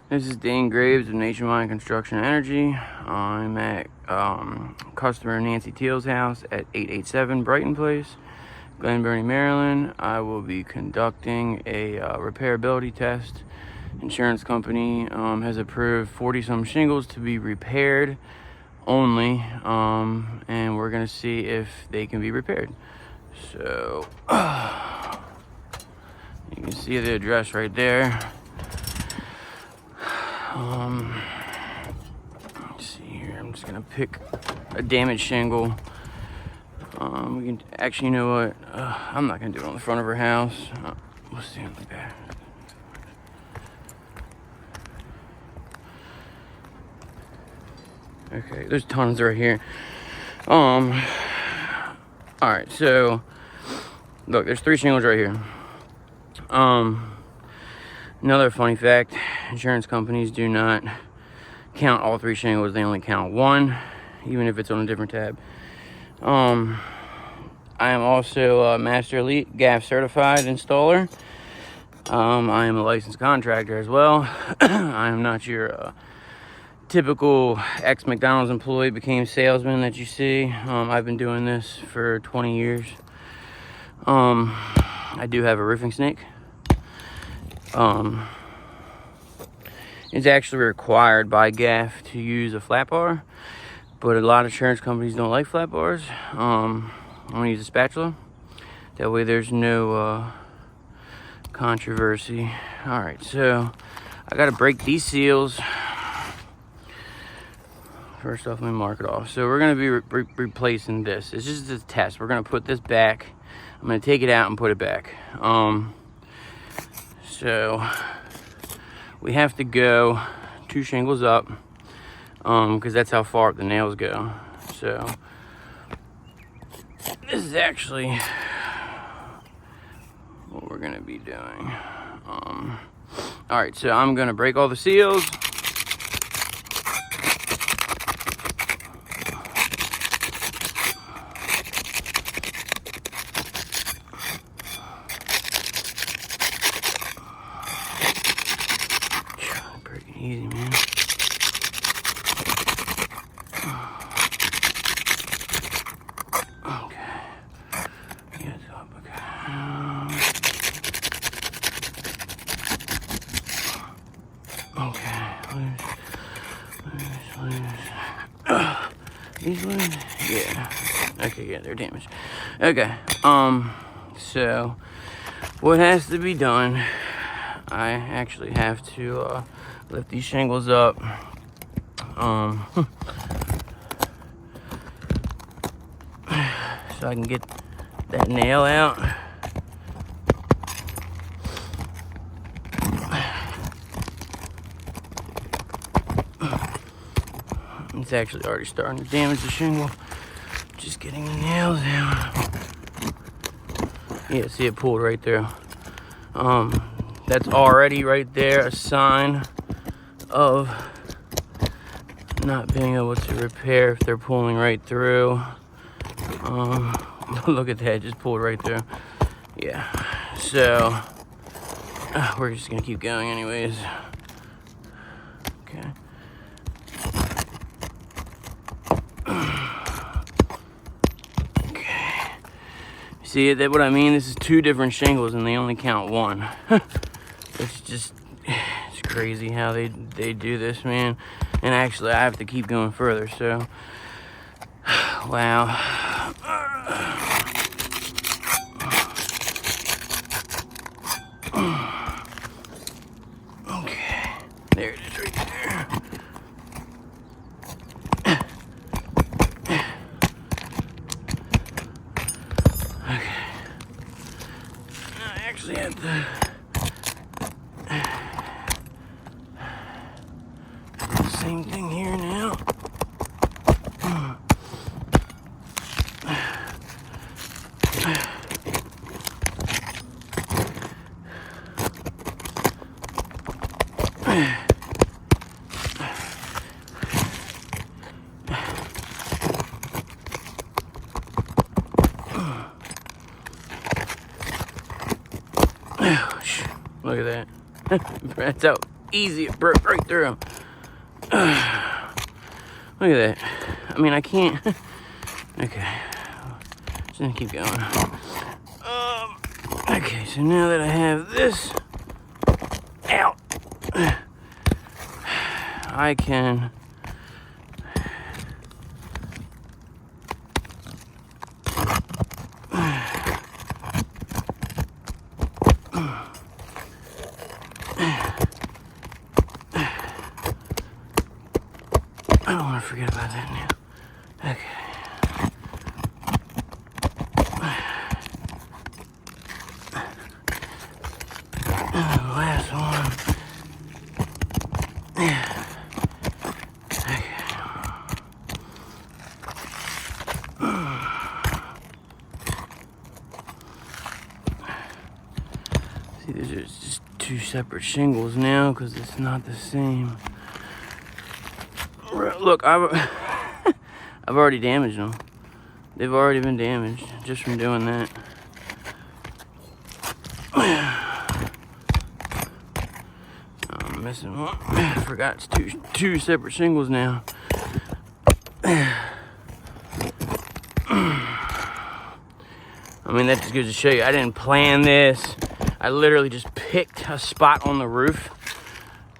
This is Dane Graves of Nationwide Construction Energy. I'm at customer Nancy Teal's house at 887 Brighton Place, Glen Burnie, Maryland. I will be conducting a repairability test. Insurance company has approved 40-some shingles to be repaired only, and we're gonna see if they can be repaired. So you can see the address right there. Let's see here. I'm just gonna pick a damaged shingle. We can actually, you know what? I'm not gonna do it on the front of her house. We'll see on the back. Okay, there's tons right here. All right, so look, there's 3 shingles right here. Another funny fact, insurance companies do not count all 3 shingles. They only count 1, even if it's on a different tab. I am also a Master Elite GAF certified installer. I am a licensed contractor as well. I am not your typical ex-McDonald's employee became salesman that you see. I've been doing this for 20 years. I do have a roofing snake. It's actually required by GAF to use a flat bar, but a lot of insurance companies don't like flat bars. I'm gonna use a spatula. That way there's no controversy. All right, so I gotta break these seals. First off, let me mark it off. So we're gonna be replacing this. It's just a test. We're gonna put this back. I'm gonna take it out and put it back. So we have to go 2 shingles up, because that's how far up the nails go. So this is actually what we're gonna be doing. All right, so I'm gonna break all the seals. Easy, man. Okay. Yeah, it's up. Okay. Okay. Loose. These ones? Yeah. Okay, yeah, they're damaged. Okay. So what has to be done? I actually have to lift these shingles up. So I can get that nail out. It's actually already starting to damage the shingle. Just getting the nails out. Yeah, see it pulled right through. That's already right there a sign of not being able to repair if they're pulling right through. Look at that, just pulled right through. Yeah, so we're just gonna keep going anyways. Okay. Okay. See that what I mean? This is 2 different shingles and they only count 1. It's crazy how they do this, man. And actually I have to keep going further, so wow. Okay, there it is right there. Okay. I actually have to same thing here now. Look at that. That's out. Easy, it broke right through him. Look at that. I mean, I can't. Okay. Just gonna keep going. Okay, so now that I have this out, I can I don't want to forget about that now. Okay. Last one. Okay. See, these are just two separate shingles now because it's not the same. Look, I've already damaged them. They've already been damaged just from doing that. I'm missing one. I forgot it's two separate shingles now. I mean, that just goes to show you, I didn't plan this. I literally just picked a spot on the roof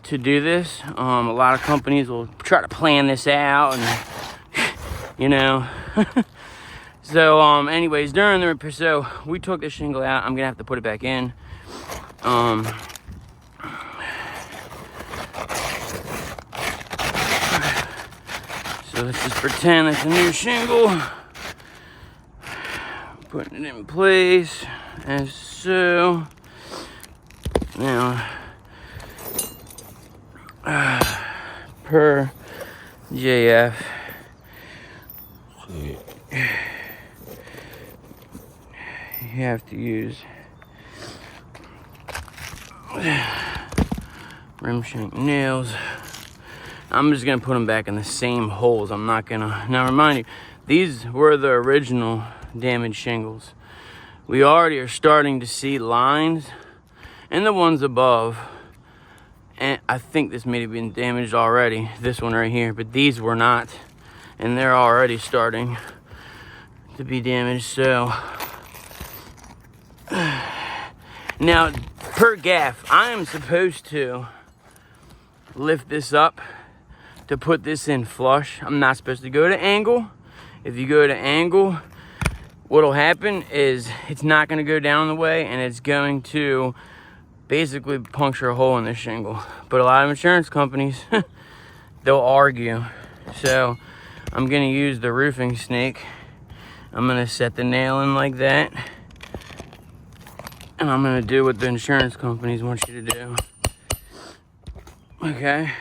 to do this. A lot of companies will try to plan this out and, you know. So, anyways, during the repair, so we took the shingle out. I'm gonna have to put it back in. So let's just pretend it's a new shingle. Putting it in place as so. Now, per JF, you have to use rim shank nails. I'm just gonna put them back in the same holes. I'm not gonna, now remind you, these were the original damaged shingles. We already are starting to see lines and the ones above, and I think this may have been damaged already, this one right here, but these were not, and they're already starting to be damaged. So now per gaff, I am supposed to lift this up to put this in flush. I'm not supposed to go to angle. If you go to angle, what'll happen is it's not going to go down the way, and it's going to basically puncture a hole in the shingle. But a lot of insurance companies, they'll argue. So I'm going to use the roofing snake. I'm going to set the nail in like that, and I'm going to do what the insurance companies want you to do. Okay.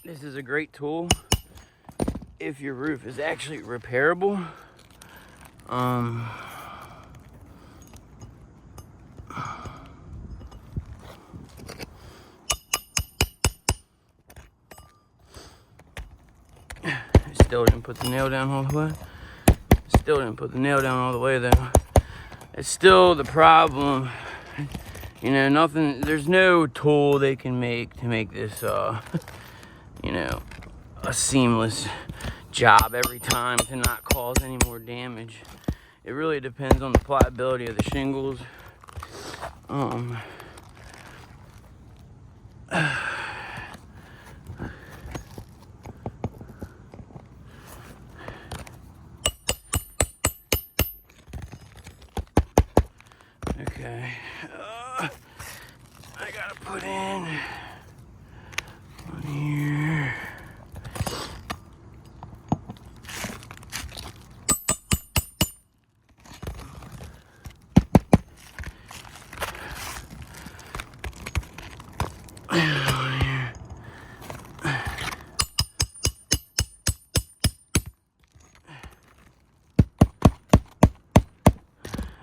This is a great tool if your roof is actually repairable. Still didn't put the nail down all the way. Still didn't put the nail down all the way though. It's still the problem. You know, nothing, there's no tool they can make to make this, you know, a seamless job every time to not cause any more damage. It really depends on the pliability of the shingles. Okay, I gotta put in one here.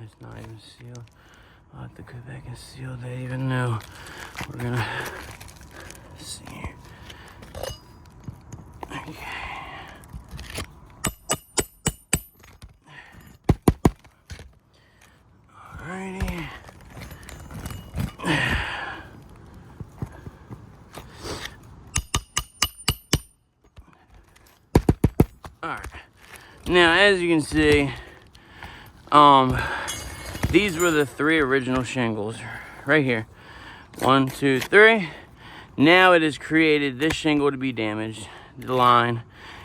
It's not even sealed. I'll have to go back and seal that even though we're gonna see here. All right. Now, as you can see, these were the 3 original shingles right here. 1, 2, 3. Now it has created this shingle to be damaged. The line.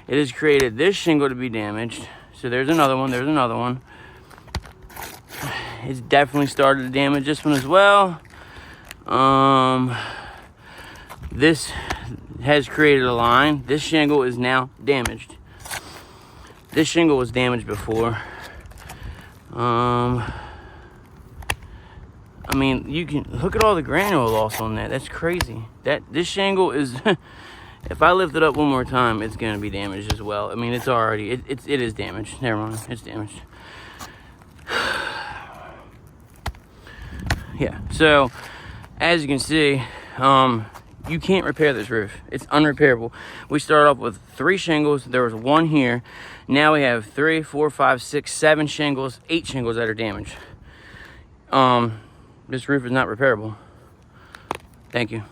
It has created this shingle to be damaged. So there's another one. There's another one. It's definitely started to damage this one as well. This has created a line. This shingle is now damaged. This shingle was damaged before. I mean, you can look at all the granule loss on that. That's crazy. This shingle is if I lift it up one more time, it's gonna be damaged as well. I mean, it's already it is damaged. Never mind, it's damaged. Yeah, so as you can see, you can't repair this roof. It's unrepairable. We started off with 3 shingles. There was 1 here. Now we have 3, 4, 5, 6, 7 shingles, 8 shingles that are damaged. This roof is not repairable. Thank you.